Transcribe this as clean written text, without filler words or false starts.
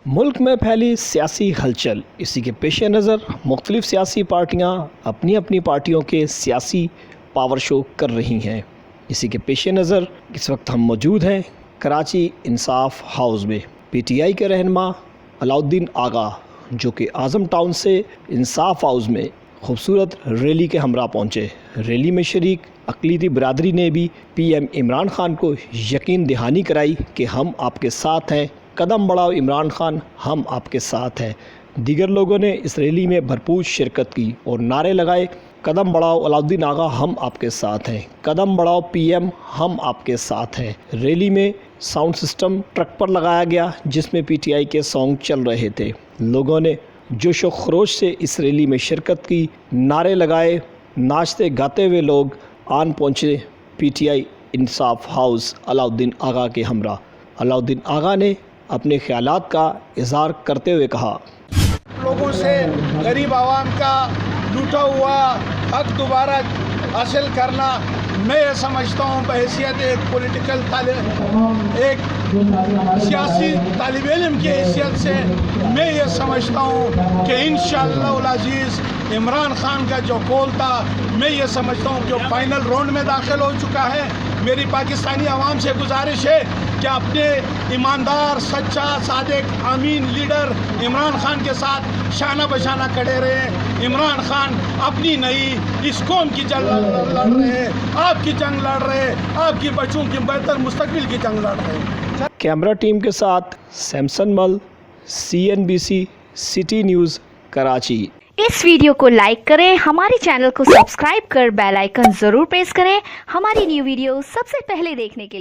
मुल्क में फैली सियासी हलचल, इसी के पेश नज़र मुख्तलिफ सियासी पार्टियाँ अपनी अपनी पार्टियों के सियासी पावर शो कर रही हैं। इसी के पेश नज़र इस वक्त हम मौजूद हैं कराची इंसाफ हाउस में। PTI के रहनुमा अलाउद्दीन आगा जो कि आज़म टाउन से इंसाफ हाउस में खूबसूरत रैली के हमरा पहुँचे। रैली में शरीक अक़लीती बरादरी ने भी PM इमरान खान को यकीन दहानी कराई कि हम आपके साथ हैं, कदम बढ़ाओ इमरान खान, हम आपके साथ हैं। दीगर लोगों ने इस रैली में भरपूर शिरकत की और नारे लगाए, कदम बढ़ाओ अलाउद्दीन आगा, हम आपके साथ हैं, कदम बढ़ाओ PM, हम आपके साथ हैं। रैली में साउंड सिस्टम ट्रक पर लगाया गया जिसमें PTI के सॉन्ग चल रहे थे। लोगों ने जोश व खरोश से इस रैली में शिरकत की, नारे लगाए, नाचते गाते हुए लोग आन पहुँचे PTI इंसाफ हाउस अलाउद्दीन आगा के हमरा। अलाउद्दीन आगा ने अपने ख्यालात का इज़हार करते हुए कहा, लोगों से गरीब आवाम का लूटा हुआ हक दोबारा हासिल करना, मैं ये समझता हूँ बहैसियत एक सियासी तालिब इल्म की हैसियत से मैं ये समझता हूँ कि इंशाअल्लाह अज़ीज़ इमरान खान का जो कौल था, मैं ये समझता हूँ कि वो फाइनल राउंड में दाखिल हो चुका है। मेरी पाकिस्तानी आवाम से गुजारिश है कि अपने ईमानदार, सच्चा, सादिक, अमीन लीडर इमरान खान के साथ शाना बशाना खड़े रहे। इमरान खान अपनी नई इस कौम की जंग लड़ रहे हैं, आपकी जंग लड़ रहे हैं, आपकी बच्चों की बेहतर मुस्तकबिल की जंग लड़ रहे हैं। कैमरा टीम के साथ सैमसन मल, CNBC सिटी न्यूज़ कराची। इस वीडियो को लाइक करें, हमारे चैनल को सब्सक्राइब कर बेल आइकन ज़रूर प्रेस करें हमारी न्यू वीडियो सबसे पहले देखने के लिए।